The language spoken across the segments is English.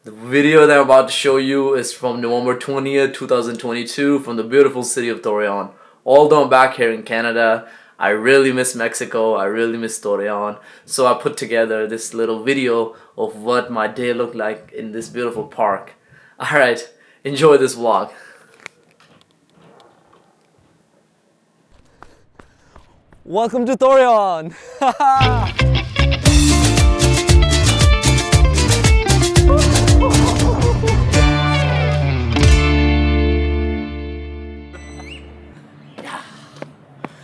The video that I'm about to show you is from November 20th, 2022 from the beautiful city of Torreon. Although I'm back here in Canada, I really miss Mexico, I really miss Torreon. So I put together this little video of what my day looked like in this beautiful park. Alright, enjoy this vlog. Welcome to Torreon!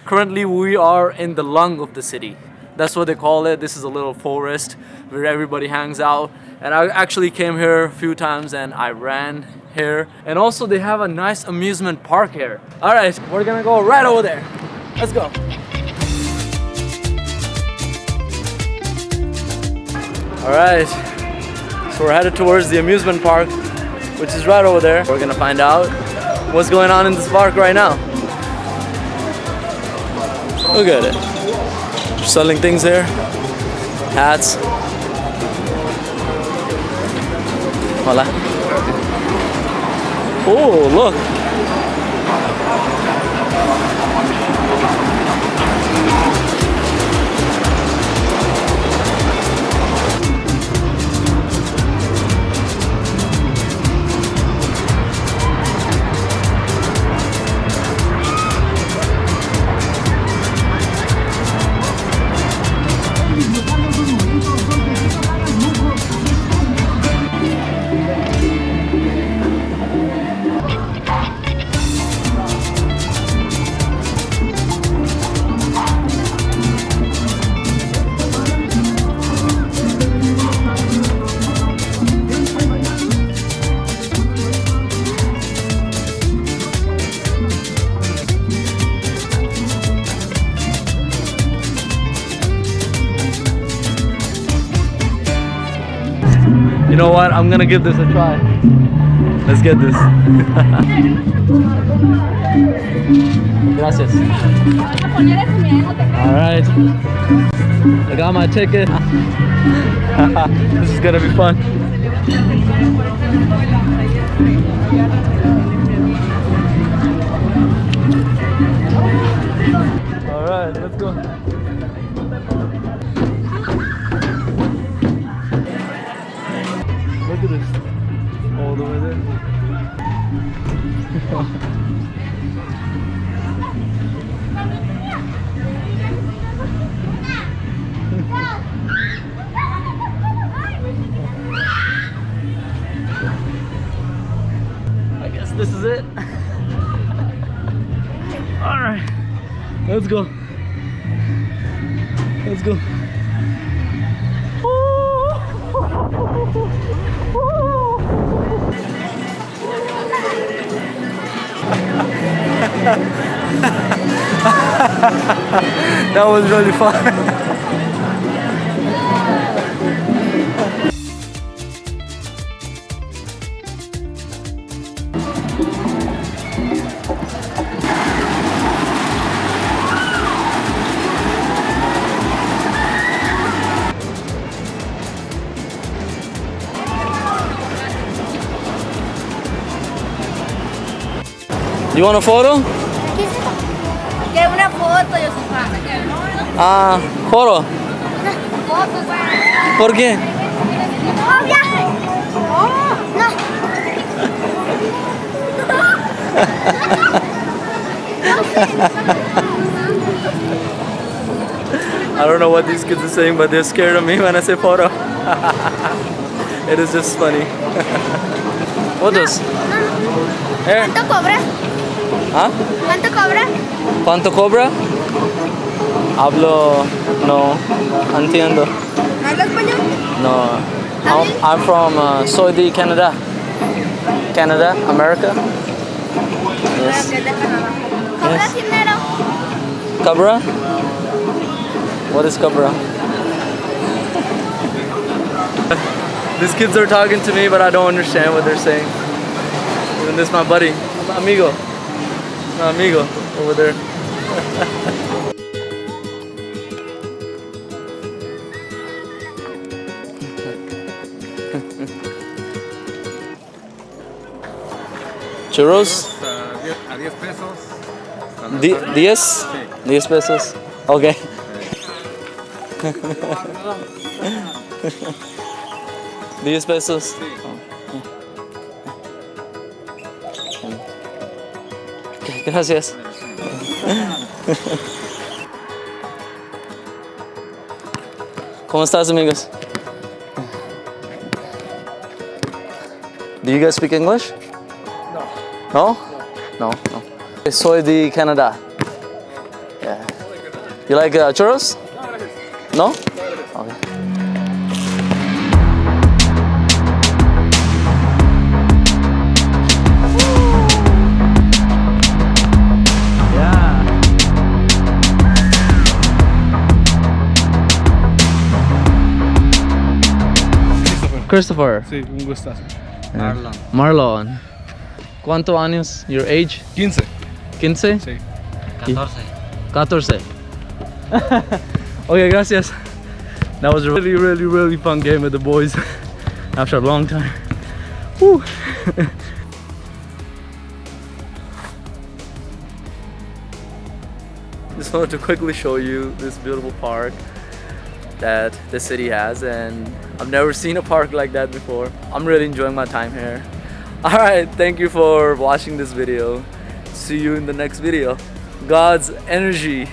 Currently we are in the lung of the city. That's what they call it. This is a little forest where everybody hangs out. And I actually came here a few times and I ran here. And also they have a nice amusement park here. Alright, we're gonna go right over there. Let's go. Alright, so we're headed towards the amusement park, which is right over there. We're gonna find out what's going on in this park right now. Look at it. They're selling things here. Hats. Hola. Oh, look. You know what? I'm gonna give this a try. Let's get this. Gracias. Alright. I got my ticket. This is gonna be fun. Alright, let's go. Look at this, all the way there. I guess this is it. All right, let's go. Let's go. That was really fun. You want a photo? Quiero una foto, yo soy fan. Ah, photo. ¿Por qué? Oh, viaje. Oh, no. I don't know what these kids are saying, but they're scared of me when I say photo. It is just funny. Photos. Here. ¿Cuánto cobra? ¿Ah? ¿Cuánto cobra? ¿Cuánto cobra? Hablo, no, entiendo. ¿Habla español? No, I'm from, soy de Canada. Canada, America. Yes. ¿Cobra Yes. dinero? Cabra? What is cabra? These kids are talking to me, but I don't understand what they're saying. Even this, my buddy, amigo, my amigo over there. Churros. A 10 pesos. 10? 10 pesos. Okay. 10 pesos. Okay, gracias. ¿Cómo estás, amigos? Do you guys speak English? No. No? No. Soy de Canadá. Yeah. You like churros? No? Okay. Yeah. Christopher. Sí, un gustazo. Marlon. ¿Cuántos años? Your age? 15. 15? Sí. 14. Okay, gracias. That was a really fun game with the boys after a long time. Woo. Just wanted to quickly show you this beautiful park that the city has, and I've never seen a park like that before. I'm really enjoying my time here. Alright, thank you for watching this video. See you in the next video. God's energy.